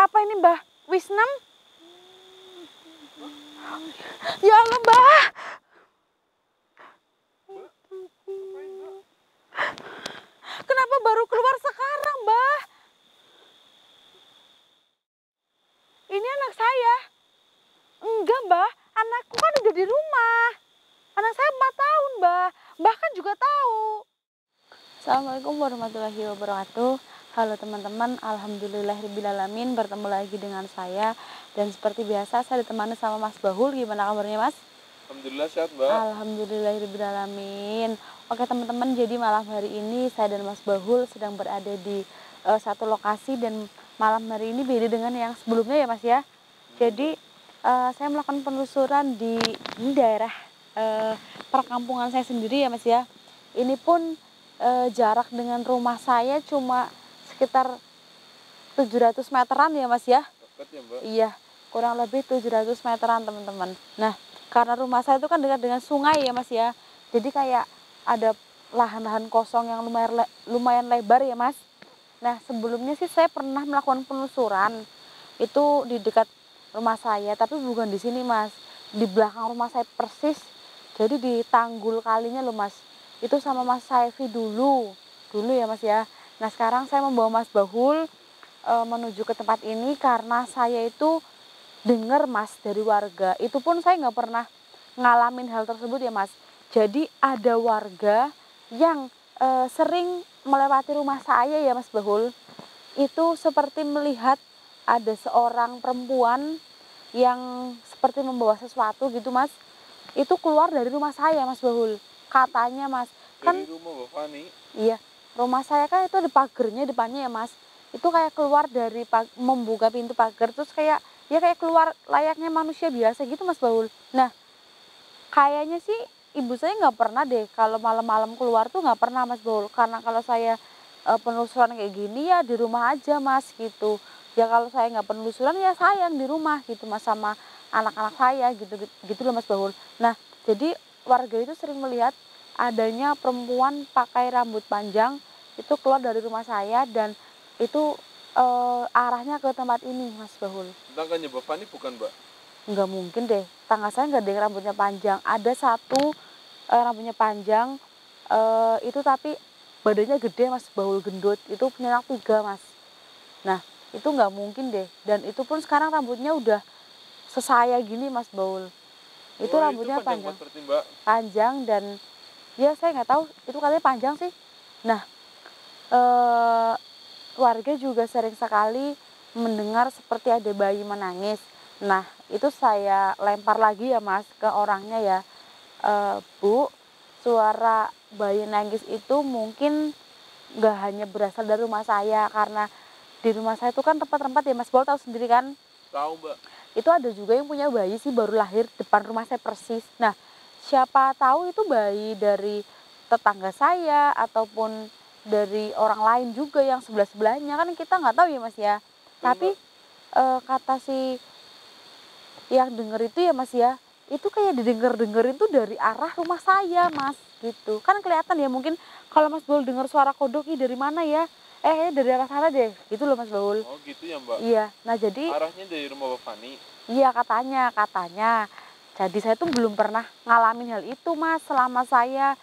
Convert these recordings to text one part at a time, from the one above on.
Apa ini Mbah? Wisnem? Ya Allah Mbah. Kenapa baru keluar sekarang Mbah? Ini anak saya. Enggak Mbah, anakku kan udah di rumah. Anak saya 4 tahun Mbah. Mbah kan juga tahu. Assalamualaikum warahmatullahi wabarakatuh. Halo teman-teman, alhamdulillahirrahmanirrahim. Bertemu lagi dengan saya. Dan seperti biasa saya ditemani sama Mas Bahul. Gimana kabarnya Mas? Alhamdulillah sehat Mbak. Alhamdulillahirrahmanirrahim. Oke teman-teman, jadi malam hari ini saya dan Mas Bahul sedang berada di satu lokasi. Dan malam hari ini beda dengan yang sebelumnya ya Mas ya. Jadi saya melakukan penelusuran di daerah perkampungan saya sendiri ya Mas ya. Ini pun jarak dengan rumah saya cuma sekitar 700 meteran ya Mas ya. Dekat ya Mbak? Iya, kurang lebih 700 meteran teman-teman. Nah, karena rumah saya itu kan dekat dengan sungai ya Mas ya. Jadi kayak ada lahan-lahan kosong yang lumayan lebar ya Mas. Nah, sebelumnya sih saya pernah melakukan penelusuran itu di dekat rumah saya, tapi bukan di sini Mas. Di belakang rumah saya persis. Jadi di tanggul kalinya loh Mas. Itu sama Mas Saifi dulu ya Mas ya. Nah, sekarang saya membawa Mas Bahul menuju ke tempat ini karena saya itu dengar Mas dari warga. Itu pun saya nggak pernah ngalamin hal tersebut ya Mas. Jadi ada warga yang sering melewati rumah saya ya Mas Bahul. Itu seperti melihat ada seorang perempuan yang seperti membawa sesuatu gitu Mas. Itu keluar dari rumah saya Mas Bahul. Katanya Mas. Kan dari rumah Mbak Fani? Iya, rumah saya kan itu ada pagernya depannya ya Mas. Itu kayak keluar dari membuka pintu pagar terus kayak ya kayak keluar layaknya manusia biasa gitu Mas Bahul. Nah, kayaknya sih ibu saya nggak pernah deh kalau malam-malam keluar tuh nggak pernah Mas Bahul. Karena kalau saya penelusuran kayak gini ya di rumah aja Mas gitu. Ya kalau saya nggak penelusuran ya sayang di rumah gitu Mas sama anak-anak saya gitu gitu loh Mas Bahul. Nah, jadi warga itu sering melihat adanya perempuan pakai rambut panjang itu keluar dari rumah saya dan itu arahnya ke tempat ini Mas Bahul. Tetangganya Mbak Fani bukan Mbak? Nggak mungkin deh, tangga saya nggak ada yang rambutnya panjang. Ada satu rambutnya panjang itu tapi badannya gede Mas Bahul, gendut. Itu punya anak 3 Mas. Nah itu nggak mungkin deh, dan itu pun sekarang rambutnya udah sesaya gini Mas Bahul. Itu rambutnya itu panjang panjang, berarti Mbak? panjang dan ya saya nggak tahu itu katanya panjang sih. Nah warga juga sering sekali mendengar seperti ada bayi menangis. Nah itu saya lempar lagi ya Mas ke orangnya ya, Bu, suara bayi nangis itu mungkin nggak hanya berasal dari rumah saya, karena di rumah saya itu kan tempat-tempat ya Mas Bol tahu sendiri kan. Tahu Mbak. Itu ada juga yang punya bayi sih baru lahir depan rumah saya persis. Nah, siapa tahu itu bayi dari tetangga saya ataupun dari orang lain juga yang sebelah-sebelahnya, kan kita nggak tahu ya Mas ya. Tapi kata si yang denger itu ya Mas ya, itu kayak didengar-dengerin tuh dari arah rumah saya Mas gitu. Kan kelihatan ya, mungkin kalau Mas Baul dengar suara kodok ih dari mana ya? Dari arah sana deh. Gitu loh Mas Baul. Oh gitu ya Mbak? Iya. Nah, jadi Arahnya dari rumah Mbak Fani? iya katanya. Jadi saya tuh belum pernah ngalamin hal itu Mas selama saya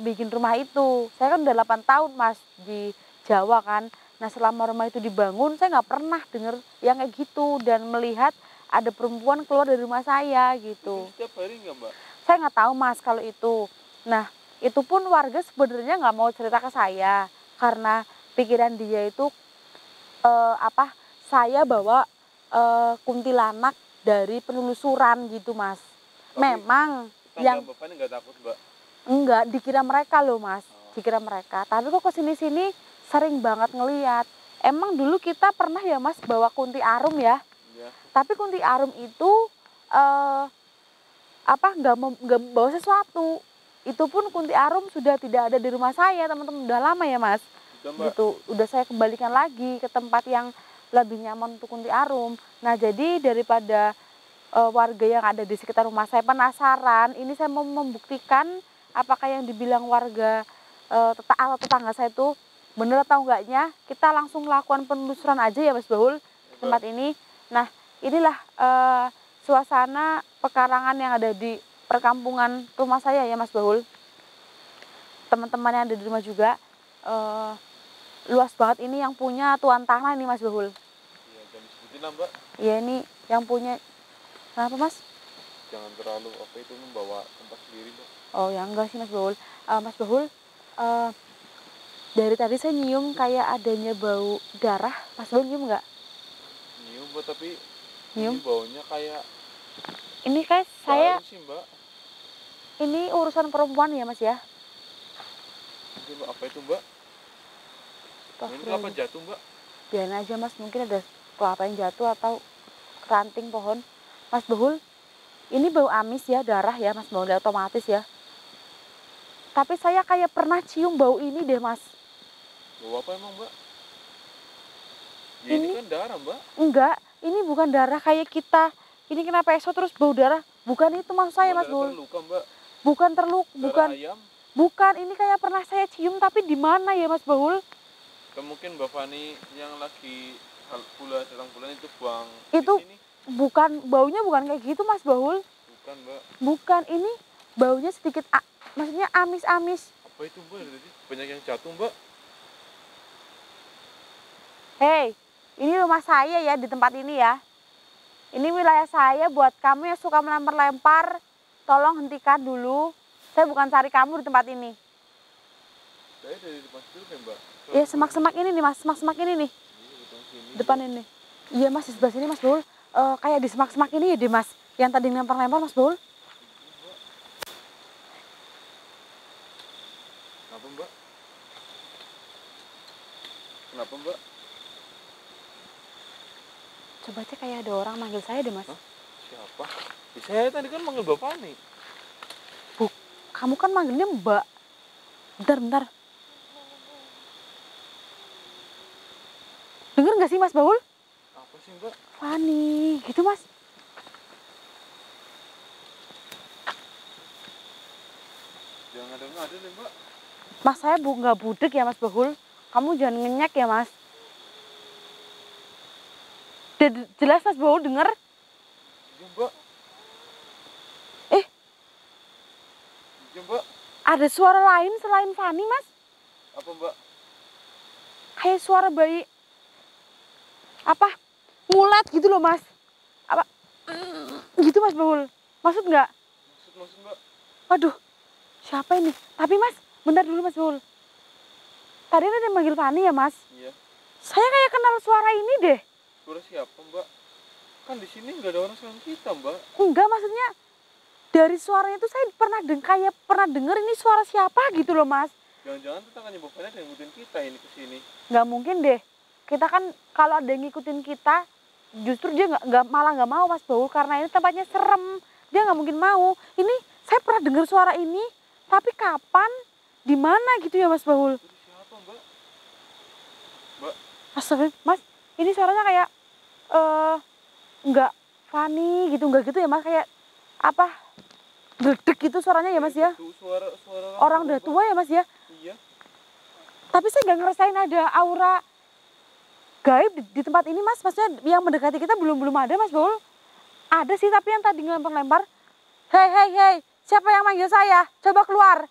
bikin rumah itu. Saya kan udah 8 tahun Mas di Jawa kan. Nah, selama rumah itu dibangun saya nggak pernah dengar yang kayak gitu dan melihat ada perempuan keluar dari rumah saya gitu. Itu setiap hari nggak Mbak? Saya nggak tahu Mas kalau itu. Nah, itu pun warga sebenarnya nggak mau cerita ke saya karena pikiran dia itu saya bawa kuntilanak dari penelusuran gitu Mas. Memang yang Mbak Fani nggak takut Mbak? enggak, dikira mereka loh Mas, dikira mereka. Tapi kok kesini-sini sering banget ngeliat. Emang dulu kita pernah ya Mas bawa kunti arum ya. Iya. Tapi kunti arum itu nggak bawa sesuatu. Itu pun kunti arum sudah tidak ada di rumah saya teman-teman, udah lama ya Mas. Udah Mbak. Gitu, udah saya kembalikan lagi ke tempat yang lebih nyaman untuk kunti arum. Nah jadi daripada warga yang ada di sekitar rumah saya penasaran, ini saya mau membuktikan apakah yang dibilang warga atau tetangga saya itu benar atau enggaknya. Kita langsung lakukan penelusuran aja ya Mas Bahul. tempat ini. Nah, inilah suasana pekarangan yang ada di perkampungan rumah saya ya Mas Bahul. Teman-teman yang ada di rumah juga. Luas banget ini, yang punya tuan tanah ini Mas Bahul. Iya, jangan disebutin lah Mbak. Iya, ini yang punya. Kenapa Mas? Jangan terlalu apa itu membawa tempat sendiri Mbak. Oh ya enggak sih Mas Bahul. Mas Bahul, dari tadi saya nyium kayak adanya bau darah. Mas Bahul nyium nggak? Nyium Mbak, tapi Nyium? ini baunya kayak Ini kayak saya, baru sih Mbak. ini urusan perempuan ya Mas ya? Mungkin Mbak, apa itu Mbak? Ini kelapa jatuh Mbak. Biarin aja Mas, mungkin ada kelapa yang jatuh atau ranting pohon. Mas Bahul, ini bau amis ya, darah ya Mas Bahul, otomatis ya. Tapi saya kayak pernah cium bau ini deh Mas. Bau apa emang Mbak? Ya, ini kan darah Mbak. Enggak, ini bukan darah kayak kita. Ini kena peso terus bau darah. Bukan itu maksud saya Mas Bahul. Terluka Mbak. Bukan terluka, Darah bukan. ayam. Bukan, ini kayak pernah saya cium tapi di mana ya Mas Bahul? Mungkin Mbak Fani yang lagi sedang bulan itu buang Itu di sini. bukan, baunya bukan kayak gitu Mas Bahul. Bukan Mbak. Bukan, ini baunya sedikit maksudnya amis-amis. Apa itu Mbak? Banyak yang jatuh Mbak. Hei, ini rumah saya ya, di tempat ini ya. Ini wilayah saya. Buat kamu yang suka melempar-lempar, tolong hentikan dulu. Saya bukan cari kamu di tempat ini. Saya dari depan situ kan Mbak. Ya semak-semak ini nih Mas, semak-semak ini nih. Depan ini. Iya Mas, di sebelah sini Mas Bahul. Kayak di semak-semak ini ya deh Mas. Yang tadi lempar-lempar Mas Bahul. Kenapa Mbak? Kenapa Mbak? Coba cek, kayak ada orang manggil saya deh Mas. Hah? Siapa? Saya tadi kan manggil Mbak Fani. Kamu kan manggilnya Mbak. Bentar. Dengar nggak sih Mas Bahul? Apa sih Mbak? Fani, gitu Mas. Jangan ada deh Mbak. Mas, saya nggak budek ya Mas Bahul. Kamu jangan ngenyek ya Mas. Jelas Mas Bahul denger? Iya Mbak. Eh, Iya Mbak. ada suara lain selain Fani Mas. Apa Mbak? Kayak suara bayi. Apa? Ngulat gitu loh Mas. Apa? Gitu Mas Bahul. Maksud nggak? Maksud Mbak. Waduh, siapa ini? Tapi Mas, bentar dulu Mas Bahul. Tadi ada yang manggil Fani ya Mas? Iya. Saya kayak kenal suara ini deh. Suara siapa Mbak? Kan di sini nggak ada orang selain kita Mbak. Enggak, maksudnya dari suaranya itu saya kayak pernah denger ini suara siapa gitu loh Mas. Jangan-jangan tetangganya Mbak Fani ada yang ngikutin kita ini ke sini. Nggak mungkin deh. Kita kan kalau ada yang ngikutin kita, justru dia malah nggak mau Mas Bahul, karena ini tempatnya serem. Dia nggak mungkin mau. Ini saya pernah dengar suara ini, tapi kapan, di mana gitu ya Mas Bahul? Itu siapa Mbak? Mbak? Astagfirullah, Mas, ini suaranya kayak nggak Fani gitu, nggak gitu ya Mas, kayak apa? Gledek gitu suaranya ya Mas ya. Itu suara Orang udah tua ya Mas ya. Iya. Tapi saya nggak ngerasain ada aura gaib di tempat ini Mas. Maksudnya yang mendekati kita belum ada Mas Bahul. Ada sih, tapi yang tadi ngelempar-lempar. Hei, siapa yang manggil saya? Coba keluar.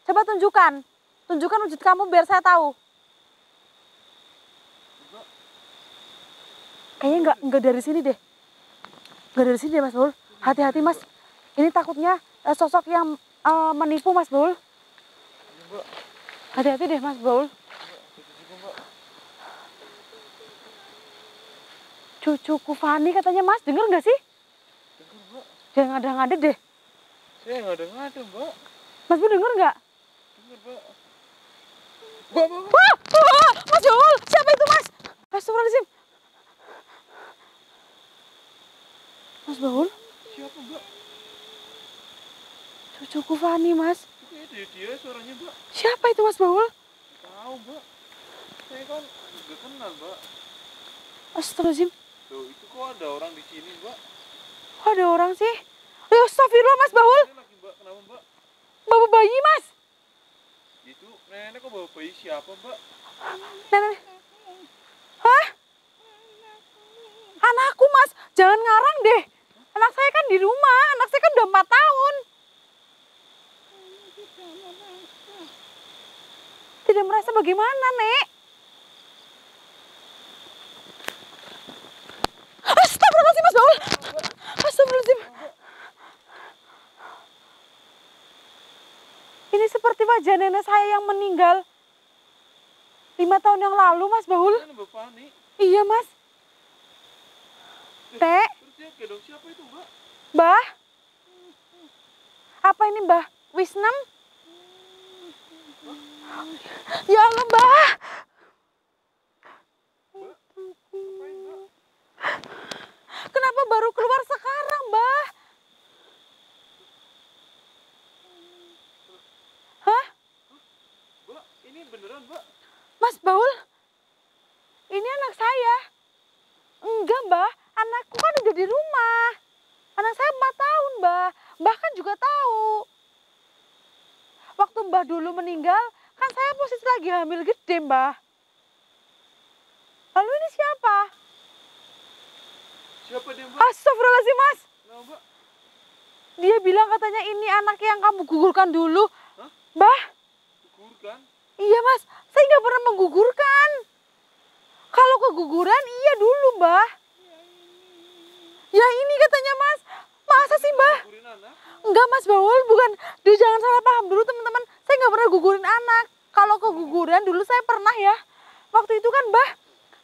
Coba tunjukkan wujud kamu biar saya tahu. Kayaknya nggak dari sini deh. Nggak dari sini deh Mas Bahul. Hati-hati Mas. Ini takutnya sosok yang menipu Mas Bahul. Hati-hati deh Mas Bahul. Cucuku Fani katanya Mas, denger nggak sih? Dengar Mbak. Jangan ngada-ngada deh. Saya nggak ada Mbak. Mas Bahul denger nggak? Dengar Mbak. Wah, Mas Bahul, siapa itu Mas? Astagfirullahaladzim. Mas Bahul? Siapa Mbak? Cucuku Fani Mas. Itu dia suaranya Mbak. Siapa itu Mas Bahul? Tahu Mbak. Saya kan nggak kenal Mbak. Astagfirullahaladzim. Tuh itu kok ada orang di sini Mbak? Kok ada orang sih? Astagfirullah Mas Bahul. Ini lagi Mbak, kenapa Mbak? Bawa bayi Mas. Itu nenek kok bawa bayi siapa Mbak? Nenek. Hah? anakku mas, jangan ngarang deh. Anak saya kan di rumah, anak saya kan udah 4 tahun. Tidak merasa bagaimana, Nek? Astagfirullahaladzim, Mas Baul. Astagfirullahaladzim. Ini seperti wajah nenek saya yang meninggal 5 tahun yang lalu, Mas Baul. Iya, Mas. Nek. Siapa itu, Mbak? Mbah? Apa ini, Mbah? Wisnem? Ya Allah, Mbah. Kenapa baru keluar sekarang, Mbah? Hah? Mbak, ini beneran, Mbak? Mas Baul? Ini anak saya. Enggak, Mbah. Anakku kan udah di rumah. Anak saya 4 tahun, Mbah. Mbah kan juga tahu. Waktu Mbah dulu meninggal, kan saya posisi lagi hamil gede, Mbah. Lalu ini siapa? Siapa dia, Mbak? Astagfirullahaladzim, Mas. Nah, Mbak. Dia bilang katanya ini anak yang kamu gugurkan dulu. Hah? Mbah? Gugurkan? Iya, Mas. Saya nggak pernah menggugurkan. Kalau keguguran, iya dulu, Mbah. Ya ini katanya, Mas. Masa sih, Mbah? Gugurin anak? Enggak, Mas Baul, bukan. Dia jangan salah paham dulu, teman-teman. Saya nggak pernah gugurin anak. Kalau keguguran dulu saya pernah ya. Waktu itu kan, Mbah,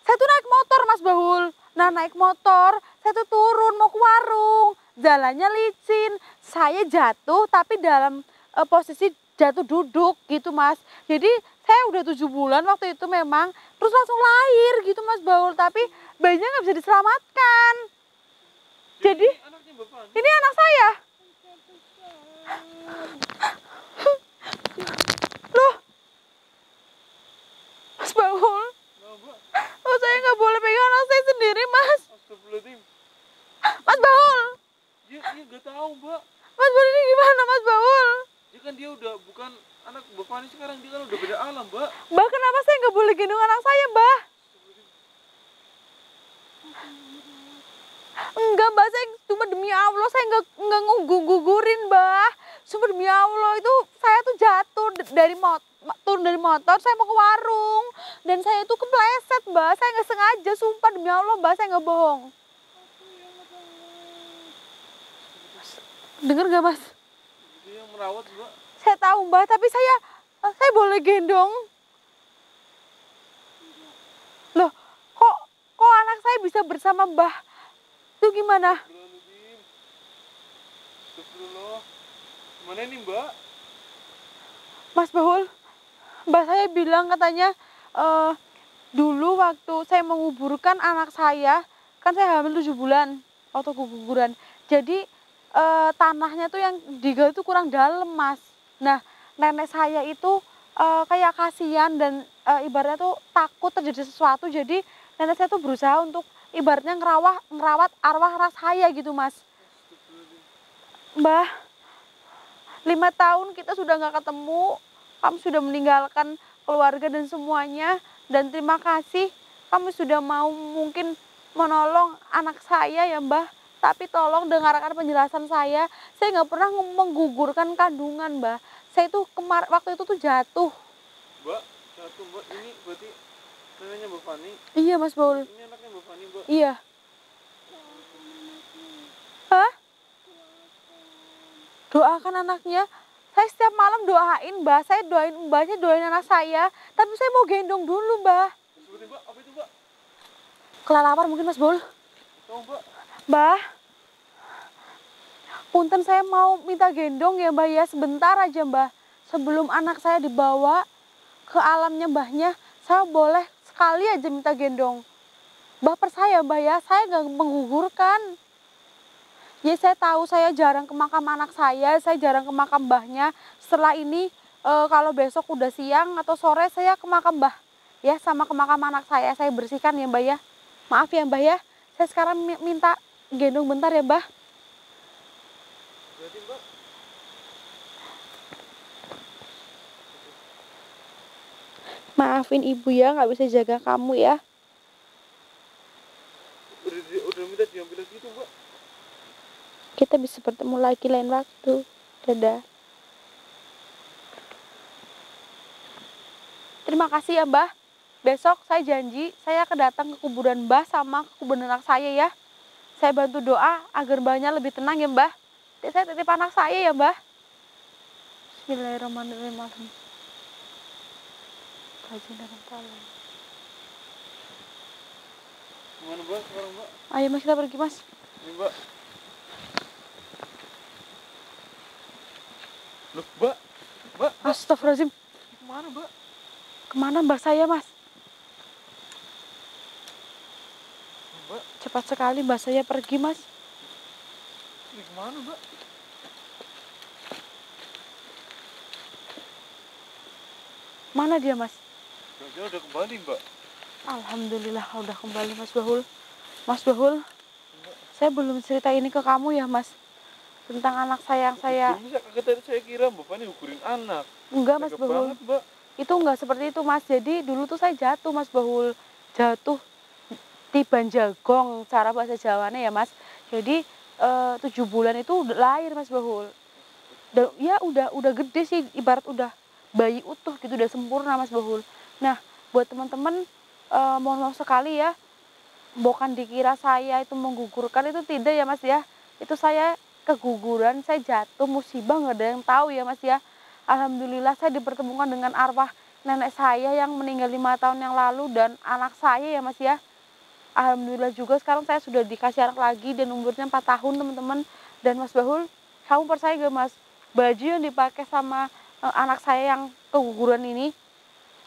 saya tuh naik motor, Mas Baul. Nah, naik motor, saya tuh turun mau ke warung. Jalannya licin. Saya jatuh, tapi dalam posisi jatuh duduk gitu, Mas. Jadi saya udah 7 bulan waktu itu memang. Terus langsung lahir gitu, Mas Baul. Tapi bayinya nggak bisa diselamatkan. Jadi anaknya Bapak? ini anak saya. Loh, Mas Baul. Nah, Mbak. Oh, saya nggak boleh pegang anak saya sendiri, Mas. Astagfirullahaladzim. Mas Baul. Iya nggak tahu, Mbak. Mas Baul ini gimana, Mas Baul? Ya kan dia udah bukan anak Bapak ini sekarang, dia kan udah beda alam, Mbak. Mbak, kenapa saya nggak boleh gendong anak saya, Mbak? Enggak, Mbak, saya cuma demi Allah, saya nggak gugurin, Mbak. Cuma demi Allah, itu saya tuh jatuh turun dari motor, saya mau ke warung. Dan saya itu kepleset, Mbak. Saya nggak sengaja, sumpah demi Allah, Mbak, saya nggak bohong. Dengar nggak, Mas? Dia yang merawat, Mbak. Saya tahu, Mbak, tapi saya boleh gendong. Loh, kok anak saya bisa bersama Mbah? Itu gimana? Astagfirullahaladzim. Astagfirullah. Mana ini, Mbak? Mas Bahul, Mbak saya bilang katanya dulu waktu saya menguburkan anak saya, kan saya hamil 7 bulan waktu keguguran. Jadi tanahnya tuh yang digali itu kurang dalam, Mas. Nah, nenek saya itu kayak kasihan dan ibaratnya tuh takut terjadi sesuatu. Jadi nenek saya tuh berusaha untuk ibaratnya ngerawat arwah ras saya gitu, Mas. Mbah, 5 tahun kita sudah nggak ketemu, kamu sudah meninggalkan keluarga dan semuanya, dan terima kasih kamu sudah mau mungkin menolong anak saya ya, Mbah. Tapi tolong dengarkan penjelasan saya nggak pernah menggugurkan kandungan, Mbah. Saya itu waktu itu tuh jatuh. Mbak, jatuh, Mbak. Ini berarti neneknya Mbak Fani? Iya, Mas Baul. Ini anaknya Mbak Fani, Mbak? Iya. Hah? Doakan anaknya. Saya setiap malam doain, Mbak. Saya doain Mbaknya, doain anak saya. Tapi saya mau gendong dulu, Mbak. Seperti, Mbak, apa itu, Mbak? Kelelawar mungkin, Mas Baul. Tahu, Mbak? Mbah, punten saya mau minta gendong ya, Mbah ya. Sebentar aja, Mbah. Sebelum anak saya dibawa ke alamnya Mbahnya, saya boleh sekali aja minta gendong. Mbah percaya, Mbah ya, saya nggak menggugurkan. Ya, saya tahu saya jarang ke makam anak saya jarang ke makam Mbahnya. Setelah ini, kalau besok udah siang atau sore, saya ke makam Mbah. Ya, sama ke makam anak saya bersihkan ya, Mbah ya. Maaf ya, Mbah ya. Saya sekarang minta gendong bentar ya, Mbah. Berarti, Mbak? Maafin ibu ya, nggak bisa jaga kamu ya. Berdiri udah minta diambil lagi itu mbak. Kita bisa bertemu lagi lain waktu. Dadah. Terima kasih ya Mbah. Besok saya janji saya akan datang ke kuburan Mbah sama ke kuburan anak saya ya. Saya bantu doa agar Mbahnya lebih tenang ya Mbah. Saya titip anak saya ya Mbah. Bismillahirrahmanirrahim. Gimana mbak sekarang mbak? Ayo mas kita pergi mas. Ini mbak. Loh mbak. Mbak. Astagfirullahaladzim. Kemana mbak? Kemana Mbah saya mas? Mbak. Cepat sekali Mbah saya pergi mas. Ini kemana mbak? Mana dia mas? Dia udah kembali mbak. Alhamdulillah udah kembali Mas Bahul. Mas Bahul, saya belum cerita ini ke kamu ya Mas. Tentang anak saya yang saya... Saya kira Bapak ini gugurin anak. Enggak Mas Tega Bahul. banget, Mbak. Itu enggak seperti itu Mas. Jadi dulu tuh saya jatuh Mas Bahul. Jatuh tiban jagong cara bahasa Jawanya ya Mas. Jadi 7 bulan itu udah lahir Mas Bahul. Dan ya udah gede sih, ibarat udah bayi utuh gitu, udah sempurna Mas Bahul. Nah, buat teman-teman mohon maaf sekali ya, bukan dikira saya itu menggugurkan, itu tidak ya Mas ya. Itu saya keguguran, saya jatuh musibah, nggak ada yang tahu ya Mas ya. Alhamdulillah saya dipertemukan dengan arwah nenek saya yang meninggal 5 tahun yang lalu dan anak saya ya Mas ya. Alhamdulillah juga sekarang saya sudah dikasih anak lagi dan umurnya 4 tahun teman-teman. Dan Mas Bahul, kamu percaya gak Mas, baju yang dipakai sama anak saya yang keguguran ini,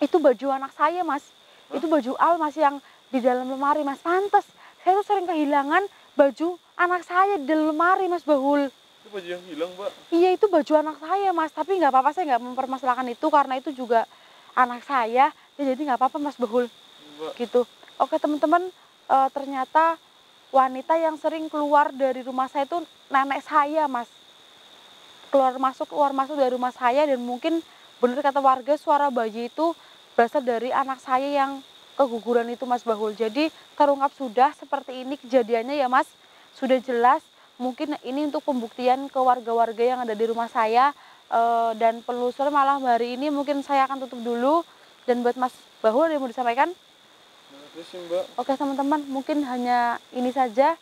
itu baju anak saya Mas. Itu baju Al Mas yang di dalam lemari Mas. Pantes saya tuh sering kehilangan baju anak saya di dalam lemari Mas Bahul. Itu baju yang hilang Mbak? Iya itu baju anak saya Mas. Tapi nggak apa-apa, saya nggak mempermasalahkan itu karena itu juga anak saya. Ya, jadi nggak apa-apa Mas Bahul. Mbak. Gitu. Oke teman-teman, ternyata wanita yang sering keluar dari rumah saya itu nenek saya Mas. Keluar masuk dari rumah saya, dan mungkin benar kata warga suara bayi itu berasal dari anak saya yang keguguran itu Mas Bahul. Jadi terungkap sudah seperti ini kejadiannya ya Mas. Sudah jelas, mungkin ini untuk pembuktian ke warga-warga yang ada di rumah saya. Dan penelusuran malam hari ini mungkin saya akan tutup dulu. Dan buat Mas Bahul ada yang mau disampaikan? Mbak. Oke teman-teman, mungkin hanya ini saja.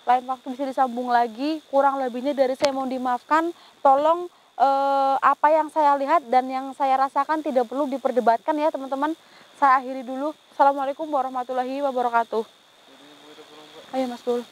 Lain waktu bisa disambung lagi. Kurang lebihnya dari saya mohon dimaafkan. Tolong apa yang saya lihat dan yang saya rasakan tidak perlu diperdebatkan ya teman-teman. Saya akhiri dulu. Assalamualaikum warahmatullahi wabarakatuh. Ayo Mas Bul.